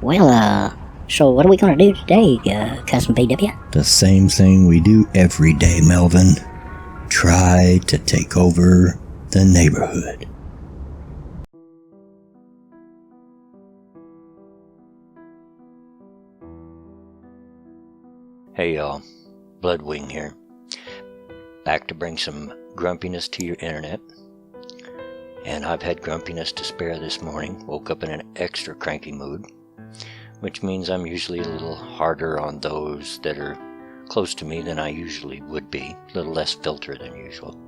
Well, so what are we gonna do today, Cousin BW? The same thing we do every day, Melvin. Try to take over the neighborhood. Hey y'all, Bloodwing here. Back to bring some grumpiness to your internet. And I've had grumpiness to spare this morning. Woke up in an extra cranky mood, which means I'm usually a little harder on those that are close to me than I usually would be. A little less filter than usual.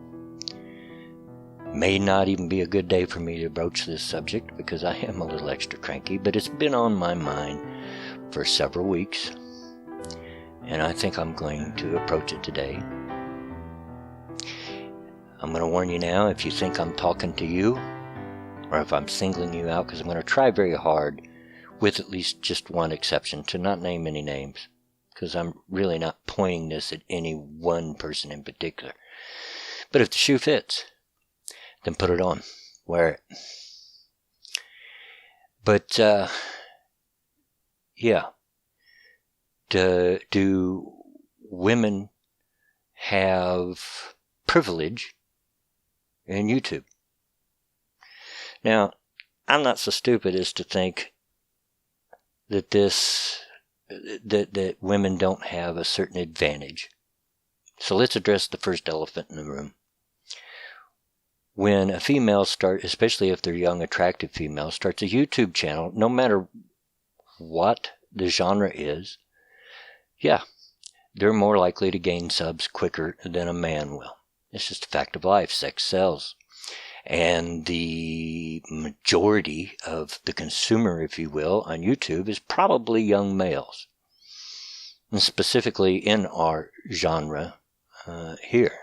May not even be a good day for me to broach this subject because I am a little extra cranky, but it's been on my mind for several weeks. And I think I'm going to approach it today. I'm going to warn you now, if you think I'm talking to you, or if I'm singling you out, because I'm going to try very hard, with at least just one exception, to not name any names, because I'm really not pointing this at any one person in particular. But if the shoe fits, then put it on. Wear it. But, yeah. Do women have privilege in YouTube? Now, I'm not so stupid as to think that that women don't have a certain advantage. So let's address the first elephant in the room. When a female especially if they're young, attractive female, starts a YouTube channel, no matter what the genre is, yeah, they're more likely to gain subs quicker than a man will. It's just a fact of life. Sex sells. And the majority of the consumer, if you will, on YouTube is probably young males. And specifically in our genre here.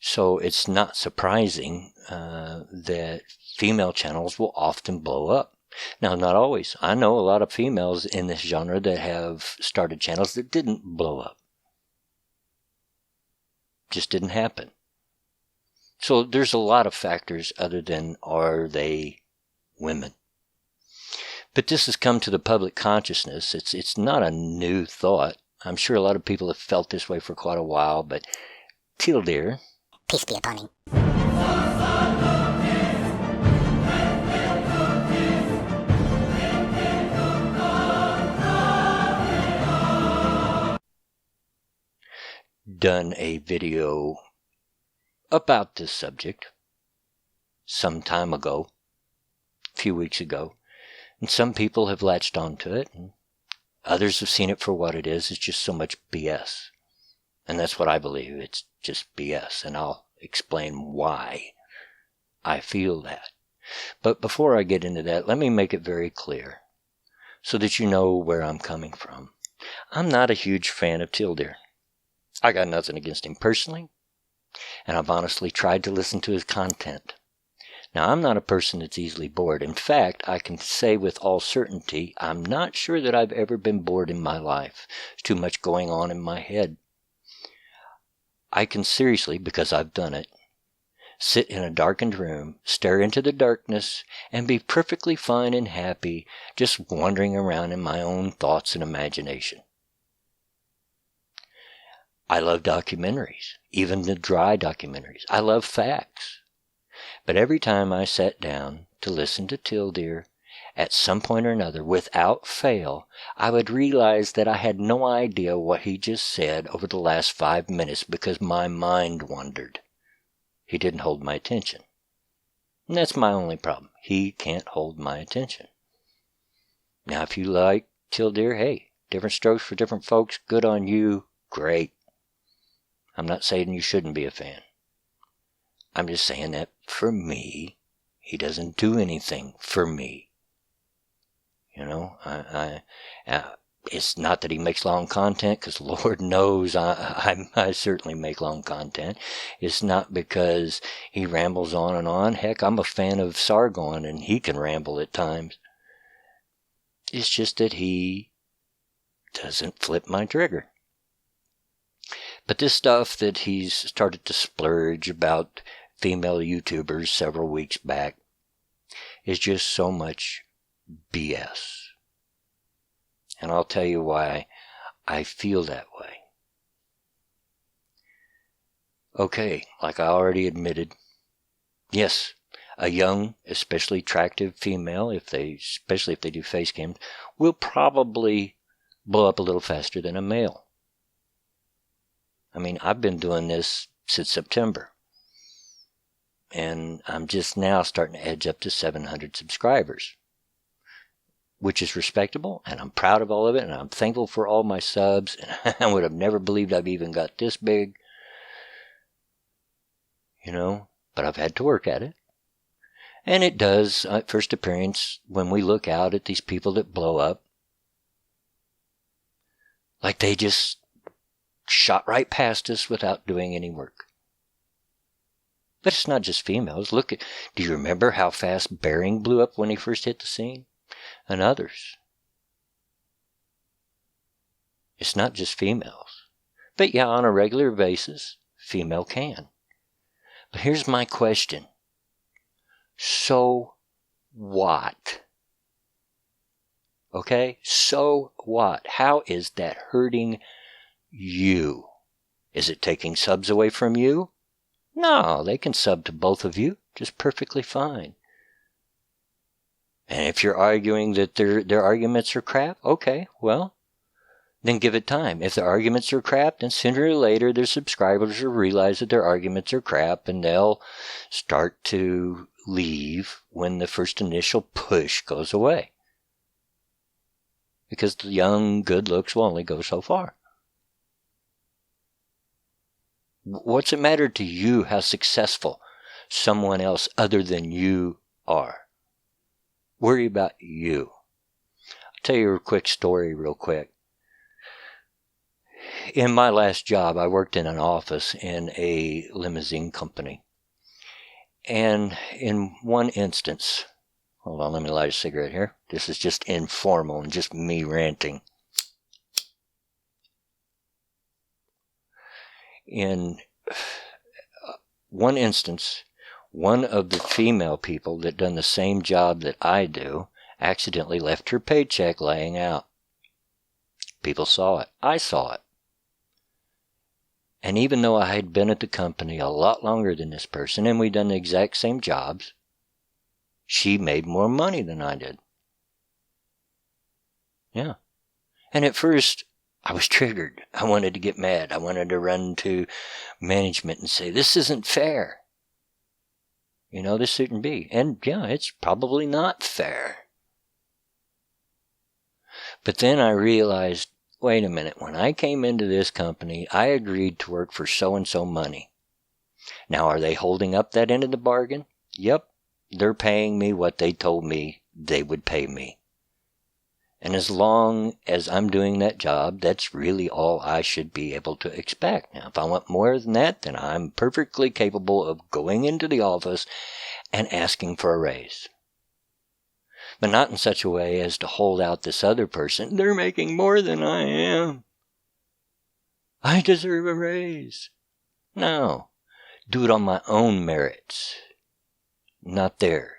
So it's not surprising that female channels will often blow up. Now, not always. I know a lot of females in this genre that have started channels that didn't blow up. Just didn't happen. So there's a lot of factors other than are they women. But this has come to the public consciousness. It's not a new thought. I'm sure a lot of people have felt this way for quite a while, but Teal Deer, Peace be upon him. done a video about this subject some time ago, a few weeks ago, and some people have latched onto it, and others have seen it for what it is. It's just so much BS. And that's what I believe. It's just BS, and I'll explain why I feel that. But before I get into that, let me make it very clear so that you know where I'm coming from. I'm not a huge fan of Teal Deer. I got nothing against him personally, and I've honestly tried to listen to his content. Now, I'm not a person that's easily bored. In fact, I can say with all certainty, I'm not sure that I've ever been bored in my life. There's too much going on in my head. I can seriously, because I've done it, sit in a darkened room, stare into the darkness, and be perfectly fine and happy, just wandering around in my own thoughts and imagination. I love documentaries, even the dry documentaries. I love facts. But every time I sat down to listen to Teal Deer, at some point or another, without fail, I would realize that I had no idea what he just said over the last 5 minutes because my mind wandered. He didn't hold my attention. And that's my only problem. He can't hold my attention. Now, if you like Teal Deer, hey, different strokes for different folks. Good on you. Great. I'm not saying you shouldn't be a fan. I'm just saying that for me, he doesn't do anything for me. You know, it's not that he makes long content, because Lord knows I certainly make long content. It's not because he rambles on and on. Heck, I'm a fan of Sargon, and he can ramble at times. It's just that he doesn't flip my trigger. But this stuff that he's started to splurge about female YouTubers several weeks back is just so much BS. And I'll tell you why I feel that way. Okay, like I already admitted, yes, a young, especially attractive female, especially if they do face cams, will probably blow up a little faster than a male. I mean, I've been doing this since September. And I'm just now starting to edge up to 700 subscribers, which is respectable, and I'm proud of all of it, and I'm thankful for all my subs, and I would have never believed I've even got this big, but I've had to work at it. And it does, at first appearance, when we look out at these people that blow up, like they just shot right past us without doing any work. But it's not just females. Do you remember how fast Bering blew up when he first hit the scene? And others. It's not just females. But yeah, on a regular basis, female can. But here's my question. So what? Okay? So what? How is that hurting you? Is it taking subs away from you? No, they can sub to both of you just perfectly fine. And if you're arguing that their arguments are crap, okay, well, then give it time. If their arguments are crap, then sooner or later their subscribers will realize that their arguments are crap, and they'll start to leave when the first initial push goes away. Because the young good looks will only go so far. What's it matter to you how successful someone else other than you are? Worry about you. I'll tell you a quick story real quick. In my last job, I worked in an office in a limousine company. And in one instance, hold on, let me light a cigarette here. This is just informal and just me ranting. In one instance, one of the female people that done the same job that I do accidentally left her paycheck laying out. People saw it. I saw it. And even though I had been at the company a lot longer than this person, and we'd done the exact same jobs, she made more money than I did. Yeah. And at first, I was triggered. I wanted to get mad. I wanted to run to management and say, this isn't fair. This shouldn't be. And yeah, it's probably not fair. But then I realized, wait a minute, when I came into this company, I agreed to work for so-and-so money. Now, are they holding up that end of the bargain? Yep. They're paying me what they told me they would pay me. And as long as I'm doing that job, that's really all I should be able to expect. Now, if I want more than that, then I'm perfectly capable of going into the office and asking for a raise. But not in such a way as to hold out this other person. They're making more than I am. I deserve a raise. No. Do it on my own merits, not theirs.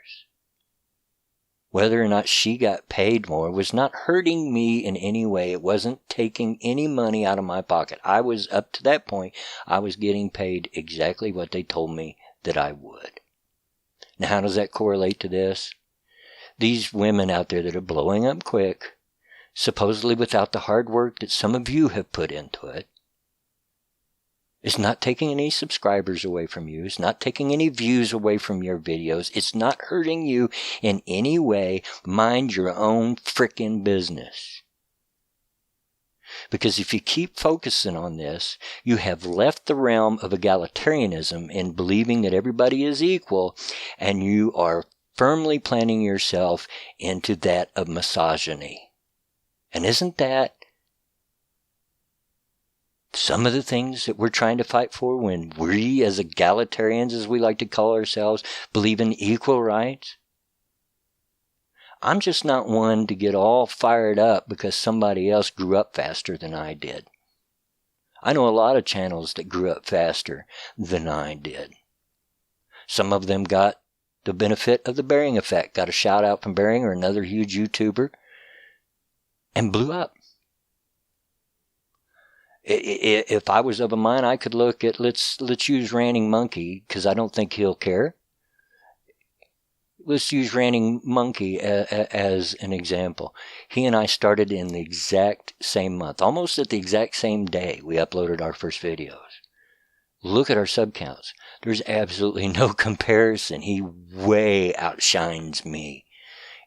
Whether or not she got paid more was not hurting me in any way. It wasn't taking any money out of my pocket. I was, up to that point, I was getting paid exactly what they told me that I would. Now, how does that correlate to this? These women out there that are blowing up quick, supposedly without the hard work that some of you have put into it, it's not taking any subscribers away from you. It's not taking any views away from your videos. It's not hurting you in any way. Mind your own frickin' business. Because if you keep focusing on this, you have left the realm of egalitarianism in believing that everybody is equal, and you are firmly planting yourself into that of misogyny. And isn't that some of the things that we're trying to fight for when we, as egalitarians, as we like to call ourselves, believe in equal rights? I'm just not one to get all fired up because somebody else grew up faster than I did. I know a lot of channels that grew up faster than I did. Some of them got The benefit of the Bering effect. Got a shout out from Bering or another huge YouTuber. And blew up. If I was of a mind, I could look at, let's use Ranting Monkey, because I don't think he'll care. Let's use Ranting Monkey as an example. He and I started in the exact same month. Almost at the exact same day we uploaded our first videos. Look at our sub counts. There's absolutely no comparison. He way outshines me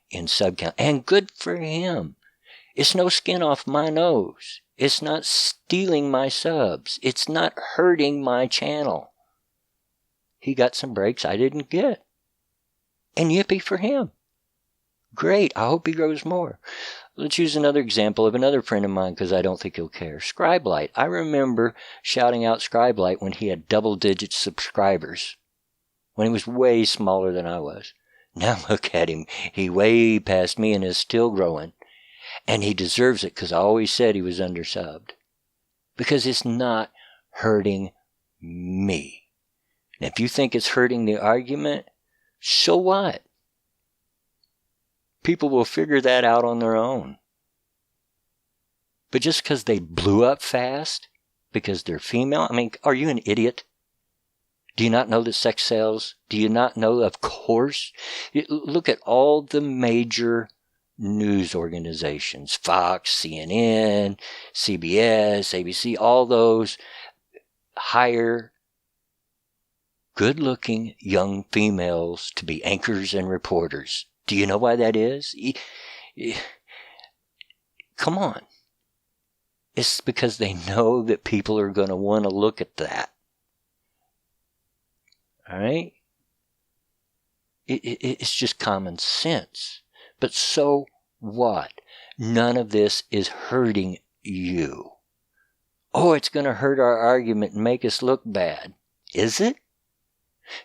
in sub count. And good for him. It's no skin off my nose. It's not stealing my subs. It's not hurting my channel. He got some breaks I didn't get. And yippee for him. Great. I hope he grows more. Let's use another example of another friend of mine because I don't think he'll care. Scribelight. I remember shouting out Scribelight when he had double-digit subscribers. When he was way smaller than I was. Now look at him. He way passed me and is still growing. And he deserves it because I always said he was undersubbed. Because it's not hurting me. And if you think it's hurting the argument, so what? People will figure that out on their own. But just because they blew up fast, because they're female, I mean, are you an idiot? Do you not know that sex sells? Do you not know, of course? Look at all the major news organizations, Fox, CNN, CBS, ABC, all those hire good-looking young females to be anchors and reporters. Do you know why that is? Come on. It's because they know that people are going to want to look at that. All right? It's just common sense. But so what? None of this is hurting you. Oh, it's going to hurt our argument and make us look bad. Is it?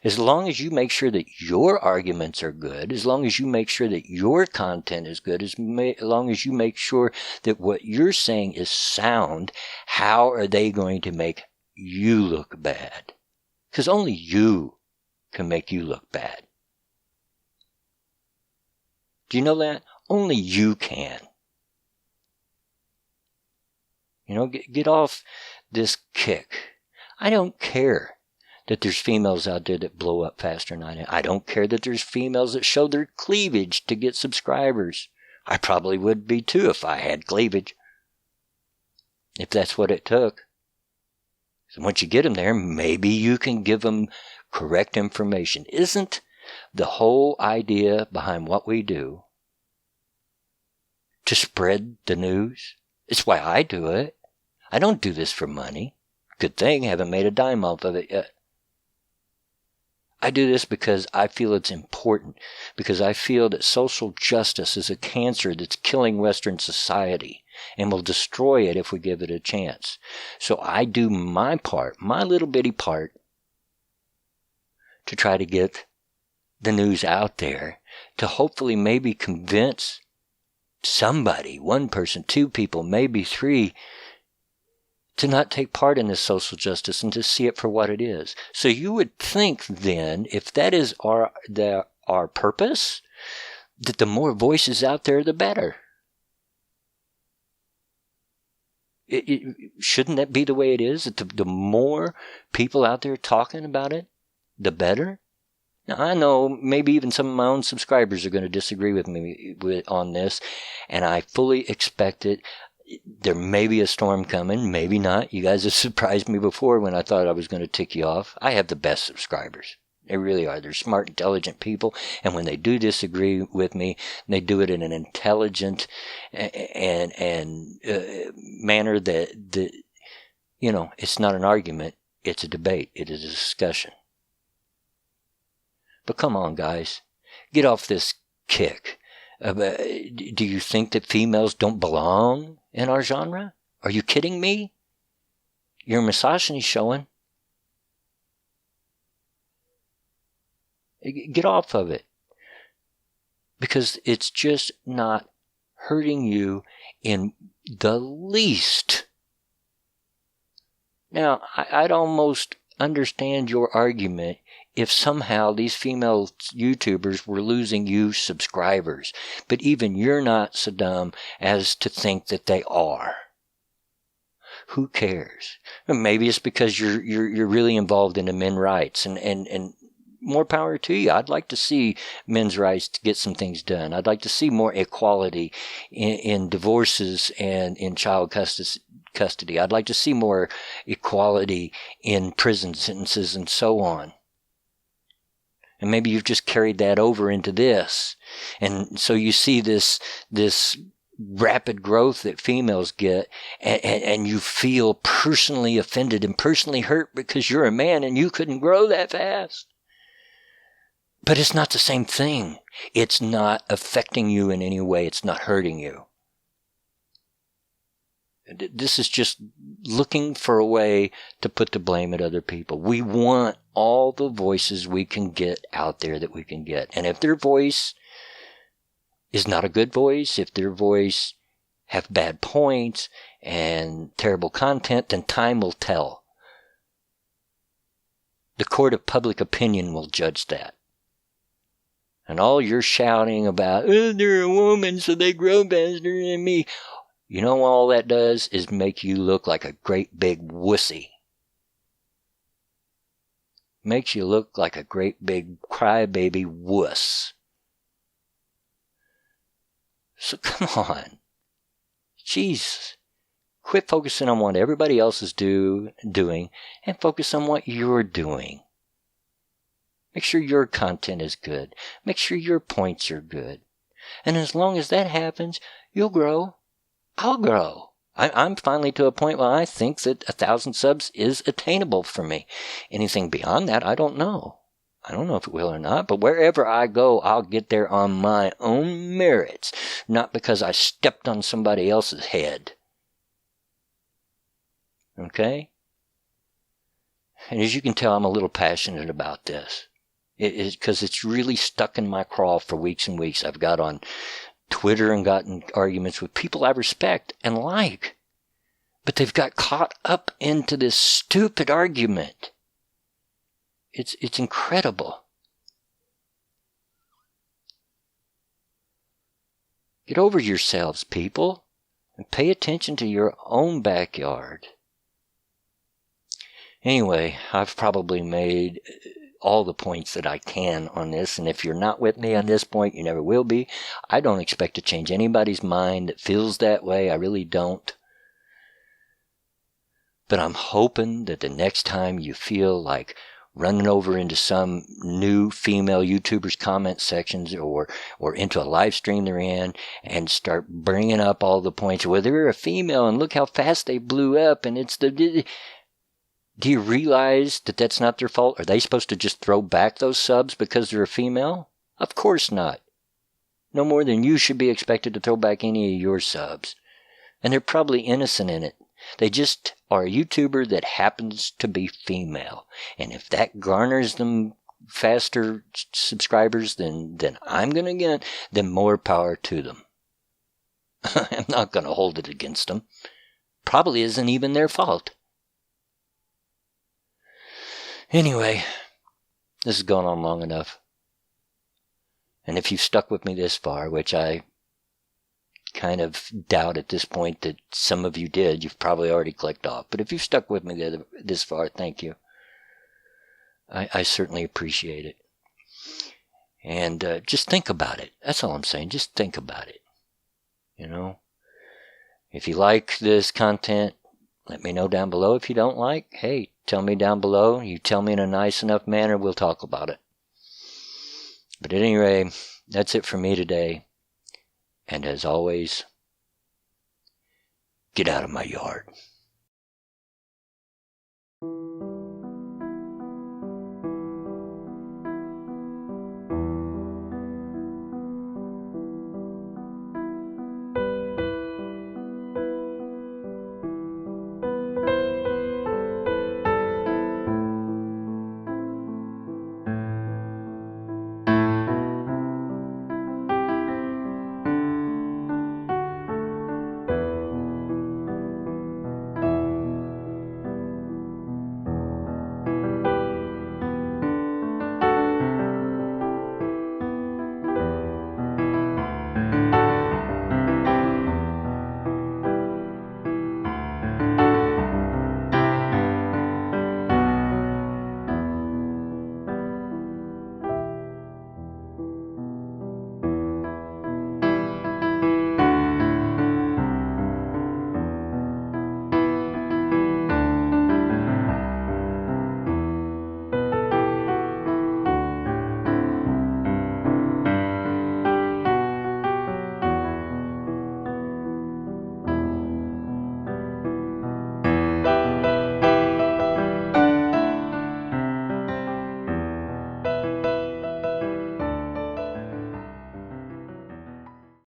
As long as you make sure that your arguments are good, as long as you make sure that your content is good, as long as you make sure that what you're saying is sound, how are they going to make you look bad? Because only you can make you look bad. Do you know that? Only you can. You know, get off this kick. I don't care that there's females out there that blow up faster than I do. I don't care that there's females that show their cleavage to get subscribers. I probably would be too if I had cleavage. If that's what it took. So once you get them there, maybe you can give them correct information. Isn't the whole idea behind what we do to spread the news? It's why I do it. I don't do this for money. Good thing, haven't made a dime off of it yet. I do this because I feel it's important, because I feel that social justice is a cancer that's killing Western society and will destroy it if we give it a chance. So I do my part, my little bitty part, to try to get the news out there, to hopefully maybe convince somebody, one person, two people, maybe three, to not take part in this social justice and to see it for what it is. So you would think then, if that is our purpose, that the more voices out there, the better. Shouldn't that be the way it is? That the more people out there talking about it, the better? Now, I know maybe even some of my own subscribers are going to disagree with me on this, and I fully expect it. There may be a storm coming, maybe not. You guys have surprised me before when I thought I was going to tick you off. I have the best subscribers. They really are. They're smart, intelligent people, and when they do disagree with me, they do it in an intelligent and manner that you know, it's not an argument. It's a debate. It is a discussion. But come on, guys. Get off this kick. Do you think that females don't belong in our genre? Are you kidding me? Your misogyny showing. Get off of it. Because it's just not hurting you in the least. Now, I'd almost understand your argument if somehow these female YouTubers were losing you subscribers, but even you're not so dumb as to think that they are. Who cares? Maybe it's because you're really involved in the men's rights, and more power to you. I'd like to see men's rights to get some things done. I'd like to see more equality in divorces and in child custody. I'd like to see more equality in prison sentences and so on. And maybe you've just carried that over into this. And so you see this rapid growth that females get, and you feel personally offended and personally hurt because you're a man and you couldn't grow that fast. But it's not the same thing. It's not affecting you in any way. It's not hurting you. This is just looking for a way to put the blame at other people. We want all the voices we can get out there that we can get. And if their voice is not a good voice, if their voice have bad points and terrible content, then time will tell. The court of public opinion will judge that. And all you're shouting about, oh, they're a woman, so they grow faster than me. You know what all that does is make you look like a great big wussy. Makes you look like a great big crybaby wuss. So come on. Jesus. Quit focusing on what everybody else is doing and focus on what you're doing. Make sure your content is good. Make sure your points are good. And as long as that happens, you'll grow. I'll grow. I'm finally to a point where I think that 1,000 subs is attainable for me. Anything beyond that, I don't know. I don't know if it will or not, but wherever I go, I'll get there on my own merits, not because I stepped on somebody else's head. Okay? And as you can tell, I'm a little passionate about this. Because it's really stuck in my craw for weeks and weeks. I've got on Twitter and gotten arguments with people I respect and like. But they've got caught up into this stupid argument. It's incredible. Get over yourselves, people, and pay attention to your own backyard. Anyway, I've probably made all the points that I can on this, and if you're not with me on this point, you never will be. I don't expect to change anybody's mind that feels that way. I really don't. But I'm hoping that the next time you feel like running over into some new female YouTuber's comment sections or into a live stream they're in and start bringing up all the points, well, they're a female and look how fast they blew up and it's the... Do you realize that that's not their fault? Are they supposed to just throw back those subs because they're a female? Of course not. No more than you should be expected to throw back any of your subs. And they're probably innocent in it. They just are a YouTuber that happens to be female. And if that garners them faster subscribers than I'm going to get, then more power to them. I'm not going to hold it against them. Probably isn't even their fault. Anyway, this has gone on long enough. And if you've stuck with me this far, which I kind of doubt at this point that some of you did, you've probably already clicked off. But if you've stuck with me this far, thank you. I certainly appreciate it. And just think about it. That's all I'm saying. Just think about it. You know? If you like this content, let me know down below. If you don't like, hey, tell me down below. You tell me in a nice enough manner, we'll talk about it. But at any rate, that's it for me today. And as always, get out of my yard.